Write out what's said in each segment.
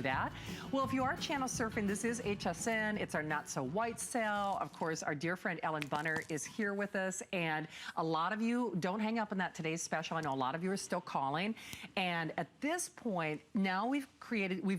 that. Well, if you are channel surfing, this is HSN. It's our Not So White sale. Of course, our dear friend Ellen Bunner is here with us, and a lot of you, don't hang up on that today's special. I know a lot of you are still calling, and at this point, now we've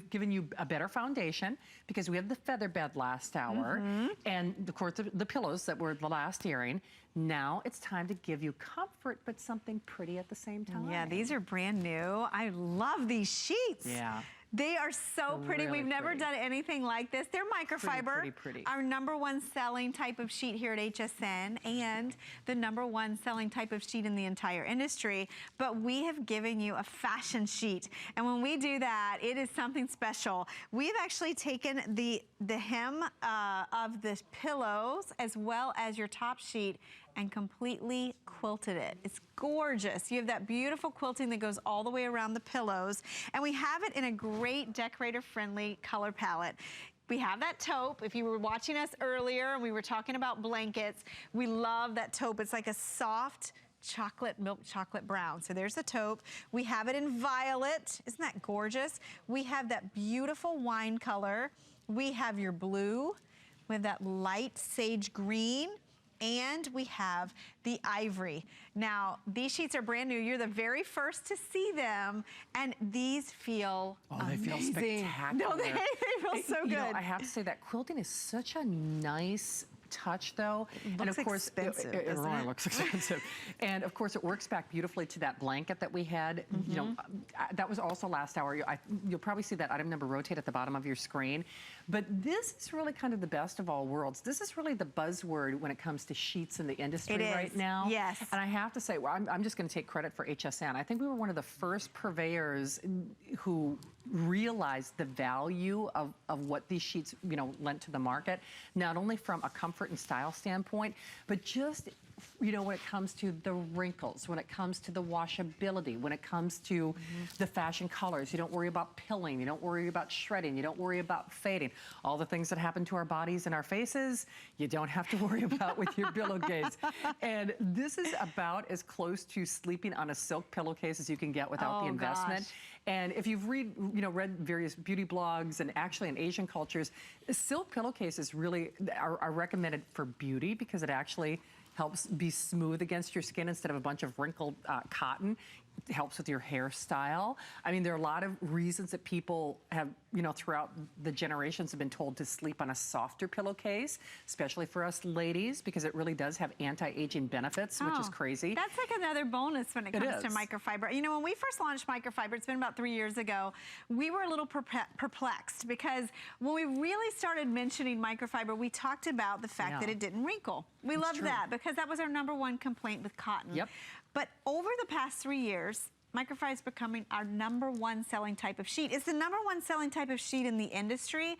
given you a better foundation because we have the feather bed last hour, and of course the pillows that were the last airing. Now it's time to give you comfort, but something pretty at the same time. Yeah, these are brand new. I love these sheets. Yeah. They are so pretty. Really We've never done anything like this. They're microfiber. Pretty. Our #1 selling type of sheet here at HSN, and the #1 selling type of sheet in the entire industry. But we have given you a fashion sheet. And when we do that, it is something special. We've actually taken the hem of the pillows as well as your top sheet and completely quilted it. It's gorgeous. You have that beautiful quilting that goes all the way around the pillows. And we have it in a great decorator-friendly color palette. We have that taupe. If you were watching us earlier and we were talking about blankets, we love that taupe. It's like a soft milk chocolate brown. So there's the taupe. We have it in violet. Isn't that gorgeous? We have that beautiful wine color. We have your blue. We have that light sage green. And we have the ivory. Now, these sheets are brand new. You're the very first to see them, and these feel amazing. They feel spectacular. No, they feel so good. You know, I have to say that quilting is such a nice touch, though. It looks expensive, it really looks expensive. And of course, it works back beautifully to that blanket that we had. You know, that was also last hour. You'll probably see that item number rotate at the bottom of your screen. But this is really kind of the best of all worlds. This is really the buzzword when it comes to sheets in the industry right now. Yes. And I have to say, well, I'm just going to take credit for HSN. I think we were one of the first purveyors who realized the value of what these sheets, you know, lent to the market, not only from a comfort and style standpoint, but just, you know, when it comes to the wrinkles, when it comes to the washability, when it comes to the fashion colors. You don't worry about pilling, you don't worry about shredding, you don't worry about fading. All the things that happen to our bodies and our faces, you don't have to worry about with your pillowcase. And this is about as close to sleeping on a silk pillowcase as you can get without the investment. Gosh. And if you've read various beauty blogs, and actually in Asian cultures, silk pillowcases really are recommended for beauty because it actually helps be smooth against your skin instead of a bunch of wrinkled cotton. It helps with your hairstyle. I mean, there are a lot of reasons that people have, you know, throughout the generations have been told to sleep on a softer pillowcase, especially for us ladies, because it really does have anti-aging benefits, which is crazy. That's like another bonus when it comes to microfiber. You know, when we first launched microfiber, it's been about 3 years ago, we were a little perplexed because when we really started mentioning microfiber, we talked about the fact that it didn't wrinkle. We loved that because that was our #1 complaint with cotton. Yep. But over the past 3 years, microfiber is becoming our #1 selling type of sheet. It's the #1 selling type of sheet in the industry.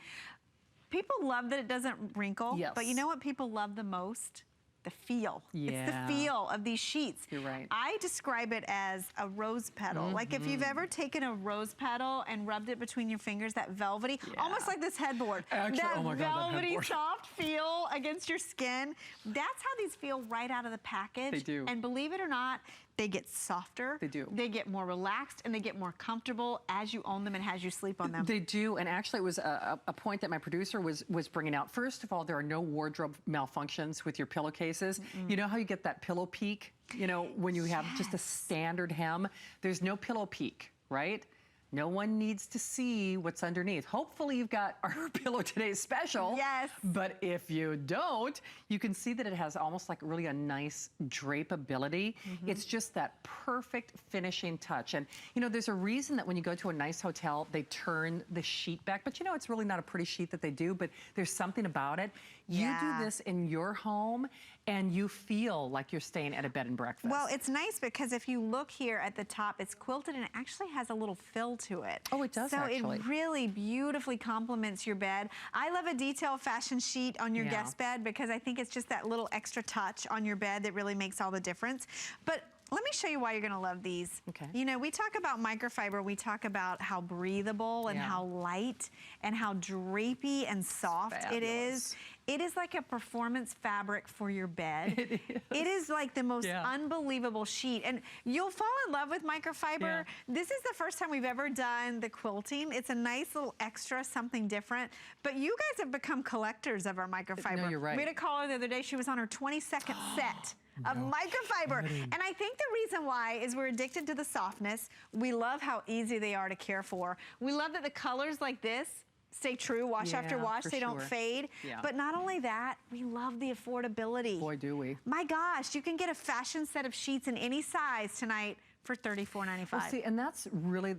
People love that it doesn't wrinkle, but you know what people love the most? The feel. It's the feel of these sheets. You're right. I describe it as a rose petal. Like if you've ever taken a rose petal and rubbed it between your fingers, that velvety, almost like this headboard. Actually, that oh my God, velvety, that headboard. soft feel against your skin. That's how these feel right out of the package. They do. And believe it or not, they get softer. They do. They get more relaxed and they get more comfortable as you own them and as you sleep on them. They do, and actually it was a point that my producer was bringing out. First of all, there are no wardrobe malfunctions with your pillowcases. You know how you get that pillow peak? You know, when you have just a standard hem? There's no pillow peak, right? No one needs to see what's underneath. Hopefully you've got our Pillow Today special. Yes. But if you don't, you can see that it has almost like really a nice drapeability. It's just that perfect finishing touch. And you know, there's a reason that when you go to a nice hotel, they turn the sheet back. But you know, it's really not a pretty sheet that they do, but there's something about it. You do this in your home and you feel like you're staying at a bed and breakfast. Well, it's nice because if you look here at the top, it's quilted and it actually has a little fill to it. Oh, it does actually. So it really beautifully complements your bed. I love a detail fashion sheet on your guest bed because I think it's just that little extra touch on your bed that really makes all the difference. But let me show you why you're gonna love these. Okay. You know, we talk about microfiber, we talk about how breathable and how light and how drapey and soft it is. It is like a performance fabric for your bed. It is like the most unbelievable sheet. And you'll fall in love with microfiber. This is the first time we've ever done the quilting. It's a nice little extra, something different. But you guys have become collectors of our microfiber. No, you're right. We had a caller the other day, she was on her 22nd set of microfiber. And I think the reason why is we're addicted to the softness. We love how easy they are to care for. We love that the colors like this stay true, wash after wash, they don't fade. But not only that, we love the affordability. Boy, do we. My gosh, you can get a fashion set of sheets in any size tonight for $34.95. Well, see, and that's really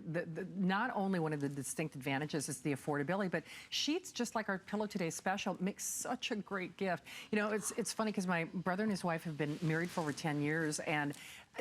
not only one of the distinct advantages is the affordability, but sheets, just like our Pillow Today special, make such a great gift. You know, it's funny because my brother and his wife have been married for over 10 years, and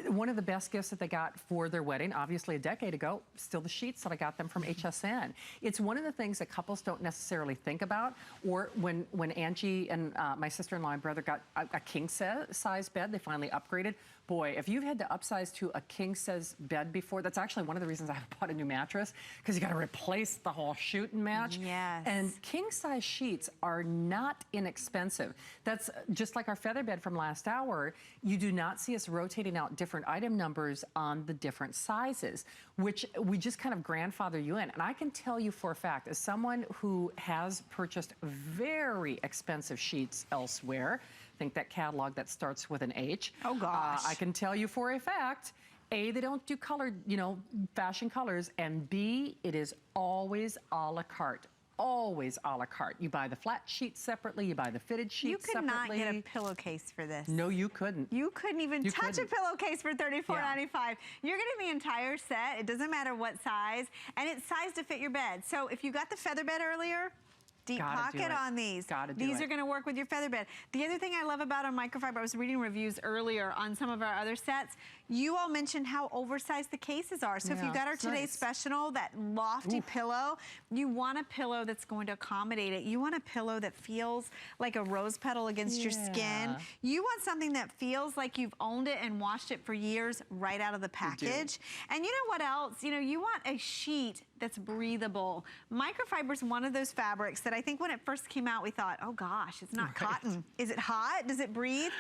one of the best gifts that they got for their wedding, obviously a decade ago, still the sheets that I got them from HSN. It's one of the things that couples don't necessarily think about. Or when Angie and my sister-in-law and brother got a king-size bed, they finally upgraded. Boy, if you've had to upsize to a king-size bed before, that's actually one of the reasons I bought a new mattress, because you got to replace the whole shoot and match. Yes. And king-size sheets are not inexpensive. That's just like our feather bed from last hour. You do not see us rotating out different item numbers on the different sizes, which we just kind of grandfather you in. And I can tell you for a fact, as someone who has purchased very expensive sheets elsewhere, think that catalog that starts with an H. Oh gosh. I can tell you for a fact, A, they don't do colored, you know, fashion colors, and B, it is always a la carte. Always a la carte. You buy the flat sheet separately, you buy the fitted sheet separately. You could not get a pillowcase for this. No, you couldn't. You couldn't even touch a pillowcase for $34.95. You're getting the entire set. It doesn't matter what size, and it's sized to fit your bed. So if you got the feather bed earlier, deep pocket on these. These are going to work with your feather bed. The other thing I love about our microfiber, I was reading reviews earlier on some of our other sets. You all mentioned how oversized the cases are. So if you got our today's special, that lofty pillow, you want a pillow that's going to accommodate it. You want a pillow that feels like a rose petal against your skin. You want something that feels like you've owned it and washed it for years right out of the package. And you know what else? You know, you want a sheet that's breathable. Microfiber is one of those fabrics that I think when it first came out, we thought, oh gosh, it's not cotton. Is it hot? Does it breathe?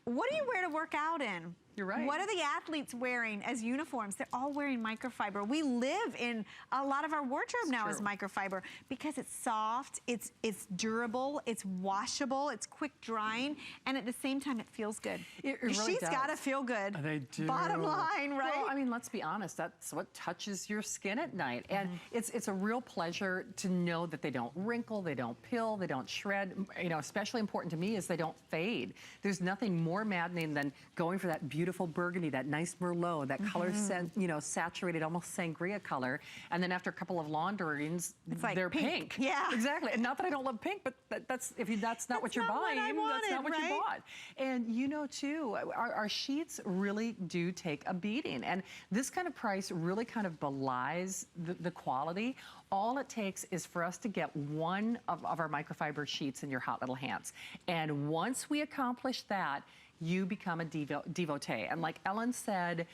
What do you wear to work out in? You're right. What are the athletes wearing as uniforms? They're all wearing microfiber. We live in a lot of our wardrobe now is microfiber because it's soft, it's durable, it's washable, it's quick drying, and at the same time it feels good. It really does. She's got to feel good. They do. Bottom line, right? Well, I mean, let's be honest. That's what touches your skin at night, and it's a real pleasure to know that they don't wrinkle, they don't pill, they don't shred. You know, especially important to me is they don't fade. There's nothing more maddening than going for that beautiful burgundy, that nice Merlot, that color, you know, saturated, almost sangria color. And then after a couple of launderings, it's like they're pink. Yeah. Exactly. And not that I don't love pink, but that's not what you're buying. That's not what you bought. And you know, too, our sheets really do take a beating. And this kind of price really kind of belies the quality. All it takes is for us to get one of our microfiber sheets in your hot little hands. And once we accomplish that, you become a devotee. And like Ellen said,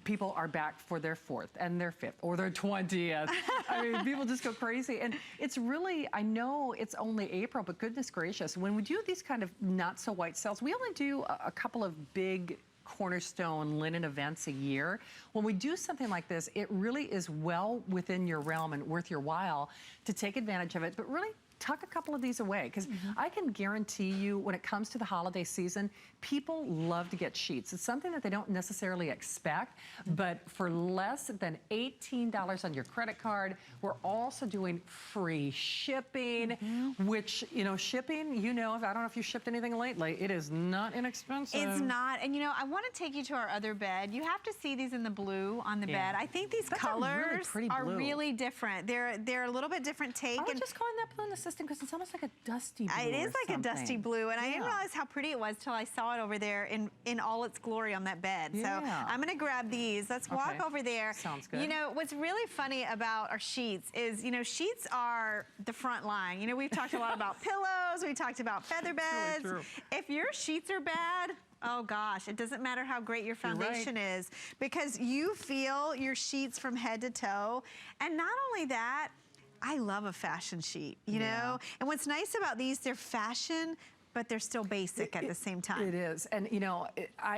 people are back for their 4th and their 5th or their 20th. I mean, people just go crazy. And it's really, I know it's only April, but goodness gracious, when we do these kind of not so white sales, we only do a couple of big cornerstone linen events a year. When we do something like this, it really is well within your realm and worth your while to take advantage of it, but really tuck a couple of these away, because I can guarantee you when it comes to the holiday season, people love to get sheets. It's something that they don't necessarily expect, but for less than $18 on your credit card, we're also doing free shipping, which, you know, shipping, you know, I don't know if you shipped anything lately, it is not inexpensive. It's not, and you know, I want to take you to our other bed. You have to see these in the blue on the bed. I think these colors are really different. They're a little bit different take. I was just calling that blue in the system because it's almost like a dusty blue. It is like a dusty blue, and I didn't realize how pretty it was till I saw it over there in all its glory on that bed. So I'm gonna grab these. Let's walk over there. Sounds good. You know, what's really funny about our sheets is, you know, sheets are the front line. You know, we've talked a lot about pillows, we talked about feather beds. Really true. If your sheets are bad, Oh gosh, it doesn't matter how great your foundation is, because you feel your sheets from head to toe. And not only that, I love a fashion sheet, you know? And what's nice about these, they're fashion, but they're still basic at the same time. It is. And you know,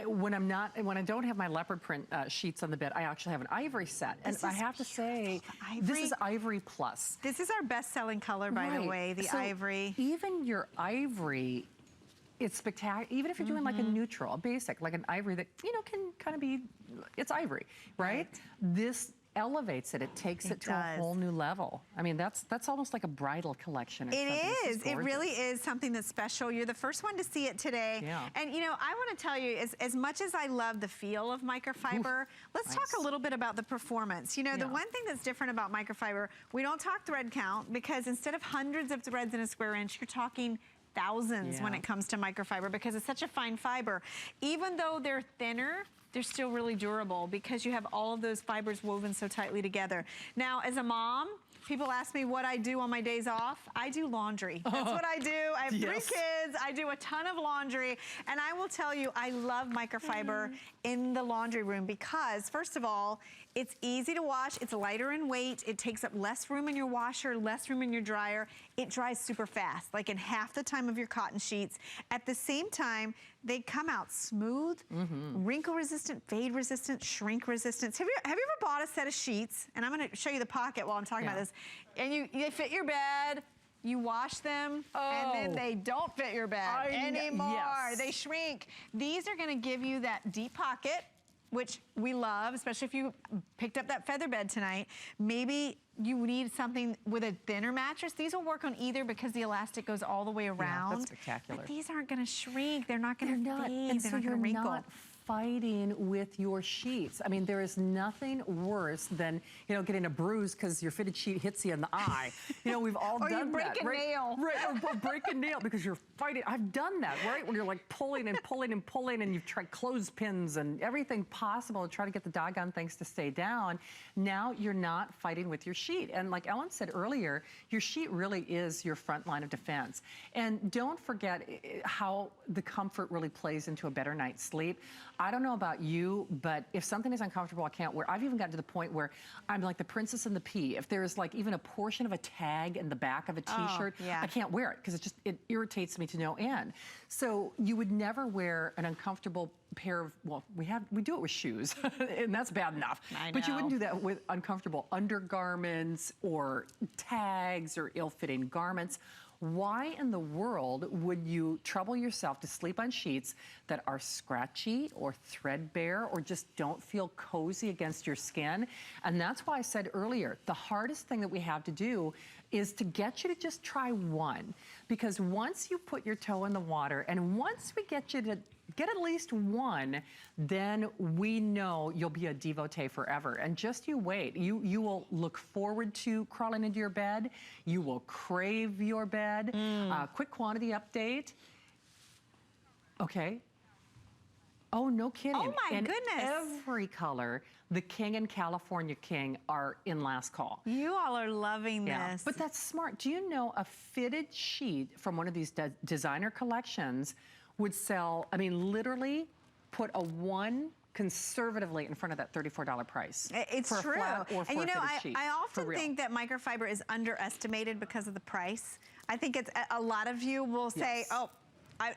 when I don't have my leopard print sheets on the bed, I actually have an ivory set. And I have to say, this is Ivory Plus. This is our best-selling color, by the way, the ivory. Even your ivory, it's spectacular. Even if you're doing like a neutral, a basic, like an ivory that, you know, can kind of be, it's ivory, right? This elevates it. It takes it to a whole new level. I mean, that's almost like a bridal collection. Or something. It is. It really is something that's special. You're the first one to see it today. Yeah. And you know, I want to tell you, as much as I love the feel of microfiber, let's talk a little bit about the performance. You know, the one thing that's different about microfiber, we don't talk thread count, because instead of hundreds of threads in a square inch, you're talking thousands when it comes to microfiber, because it's such a fine fiber. Even though they're thinner, they're still really durable because you have all of those fibers woven so tightly together. Now, as a mom, people ask me what I do on my days off. I do laundry. That's what I do. I have 3 kids. I do a ton of laundry. And I will tell you, I love microfiber in the laundry room because, first of all, it's easy to wash. It's lighter in weight. It takes up less room in your washer, less room in your dryer. It dries super fast, like in half the time of your cotton sheets. At the same time, they come out smooth, wrinkle resistant, fade resistant, shrink resistant. Have you ever bought a set of sheets? And I'm going to show you the pocket while I'm talking about this. And they fit your bed. You wash them, and then they don't fit your bed anymore. They shrink. These are going to give you that deep pocket, which we love, especially if you picked up that feather bed tonight. Maybe you need something with a thinner mattress. These will work on either because the elastic goes all the way around. That's spectacular. But these aren't going to shrink. They're not going to fade. And they're so not going to wrinkle. not fighting with your sheets. I mean, there is nothing worse than, you know, getting a bruise because your fitted sheet hits you in the eye. You know, we've all done that. Or you break a nail. Right, or break a nail because you're fighting. I've done that, right? When you're like pulling and pulling and pulling, and you've tried clothespins and everything possible to try to get the doggone things to stay down. Now you're not fighting with your sheet. And like Ellen said earlier, your sheet really is your front line of defense. And don't forget how the comfort really plays into a better night's sleep. I don't know about you, but if something is uncomfortable, I can't wear. I've even gotten to the point where I'm like the Princess and the Pea. If there's like even a portion of a tag in the back of a t-shirt, I can't wear it because it irritates me to no end. So you would never wear an uncomfortable pair of, well, we do it with shoes, and that's bad enough. I know. But you wouldn't do that with uncomfortable undergarments or tags or ill-fitting garments. Why in the world would you trouble yourself to sleep on sheets that are scratchy or threadbare or just don't feel cozy against your skin? And that's why I said earlier, the hardest thing that we have to do is to get you to just try one. Because once you put your toe in the water and once we get you to get at least one, then we know you'll be a devotee forever. And just you wait. You will look forward to crawling into your bed. You will crave your bed. Quick quantity update. Okay. Oh, no kidding. Oh, my goodness. Every color, the King and California King are in last call. You all are loving this. But that's smart. Do you know a fitted sheet from one of these designer collections would sell, I mean, literally put a 1 conservatively in front of that $34 price. It's for true. A flat or for and you know, a sheet, I often think that microfiber is underestimated because of the price. I think it's a lot of you will say, oh,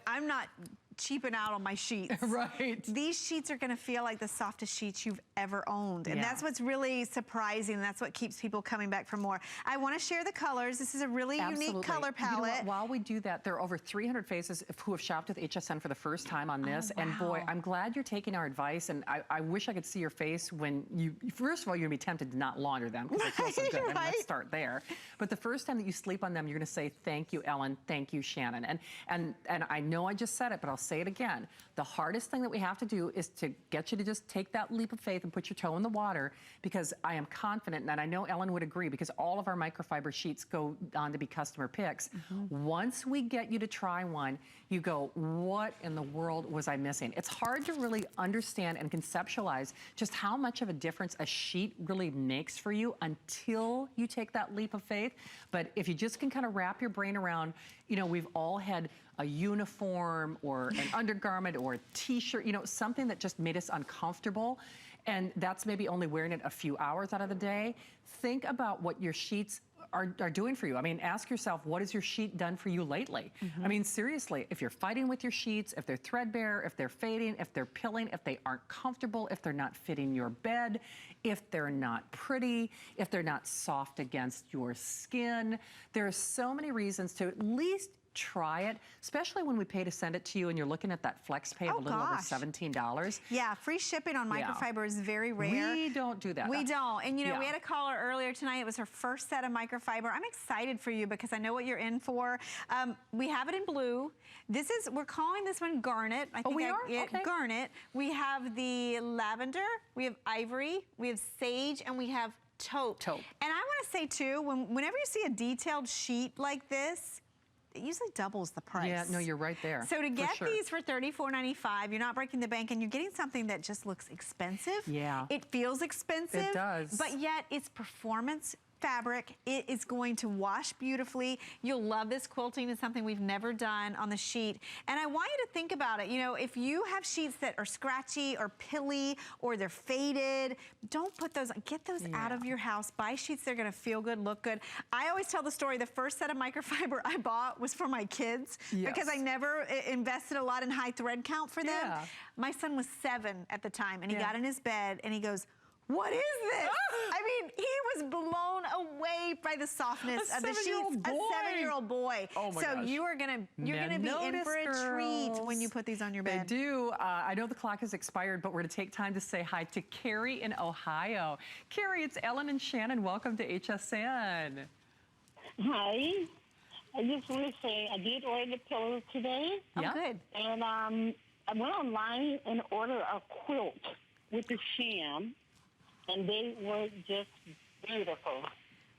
I'm not cheaping out on my sheets. Right. These sheets are gonna feel like the softest sheets you've ever owned. And that's what's really surprising. That's what keeps people coming back for more. I wanna share the colors. This is a really unique color palette. You know what? While we do that, there are over 300 faces who have shopped with HSN for the first time on this. And boy, I'm glad you're taking our advice. And I wish I could see your face when you, first of all, you're gonna be tempted to not launder them because they feel so good. And let's start there. But the first time that you sleep on them, you're gonna say, thank you, Ellen, thank you, Shannon. And I know I just said it, but I'll say it again. The hardest thing that we have to do is to get you to just take that leap of faith and put your toe in the water, because I am confident, and I know Ellen would agree, because all of our microfiber sheets go on to be customer picks. Once we get you to try one, you go, what in the world was I missing? It's hard to really understand and conceptualize just how much of a difference a sheet really makes for you until you take that leap of faith. But if you just can kind of wrap your brain around, you know, we've all had a uniform or an undergarment or a t-shirt, you know, something that just made us uncomfortable, and that's maybe only wearing it a few hours out of the day, think about what your sheets are doing for you. I mean, ask yourself, what has your sheet done for you lately? I mean, seriously, if you're fighting with your sheets, if they're threadbare, if they're fading, if they're pilling, if they aren't comfortable, if they're not fitting your bed, if they're not pretty, if they're not soft against your skin, there are so many reasons to at least try it, especially when we pay to send it to you and you're looking at that flex pay of a little over $17. Yeah, free shipping on microfiber is very rare. We don't do that. We don't. And you know, we had a caller earlier tonight. It was her first set of microfiber. I'm excited for you because I know what you're in for. We have it in blue. This is, we're calling this one garnet. I think okay. Garnet. We have the lavender, we have ivory, we have sage, and we have taupe. And I want to say too, whenever you see a detailed sheet like this, it usually doubles the price. Yeah, no, you're right there. So to get these for $34.95, you're not breaking the bank and you're getting something that just looks expensive. Yeah. It feels expensive. It does. But yet it's performance fabric. It is going to wash beautifully. You'll love this quilting. It's something we've never done on the sheet. And I want you to think about it. You know, if you have sheets that are scratchy or pilly or they're faded, don't put those, get those out of your house. Buy sheets that are gonna feel good, look good. I always tell the story, the first set of microfiber I bought was for my kids because I never invested a lot in high thread count for them. My son was 7 at the time and he got in his bed and he goes, "What is this?" I mean, he was blown away by the softness of the sheets. A 7-year-old boy. Oh my gosh. You're gonna be in for a treat when you put these on your bed. They do. I know the clock has expired, but we're gonna take time to say hi to Carrie in Ohio. Carrie, it's Ellen and Shannon. Welcome to HSN. Hi. I just want to say I did order the pillows today. Oh, good. And I went online and ordered a quilt with the sham. And they were just beautiful.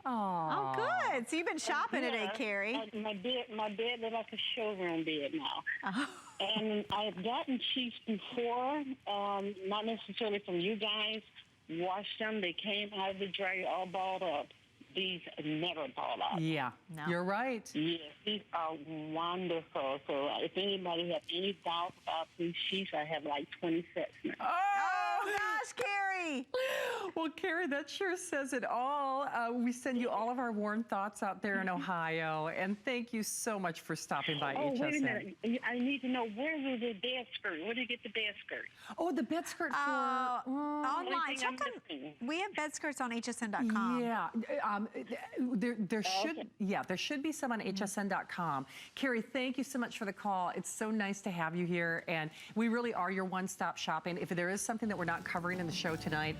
Oh, good. So you've been shopping today, Carrie. My bed is like a showroom bed now. And I've gotten sheets before, not necessarily from you guys. Washed them. They came out of the dryer all balled up. These never ball up. Yeah, you're right. Yes, these are wonderful. So if anybody has any doubts about these sheets, I have like 20 sets now. Oh gosh, Carrie. Well, Carrie, that sure says it all. We send you all of our warm thoughts out there in Ohio, and thank you so much for stopping by HSN. Wait a minute. I need to know, where is the bed skirt? Where do you get the bed skirt? Oh, the bed skirt for... online. Check on, we have bed skirts on hsn.com. Yeah. There should be some on hsn.com. Carrie, thank you so much for the call. It's so nice to have you here, and we really are your one-stop shopping. If there is something that we're not covering in the show tonight,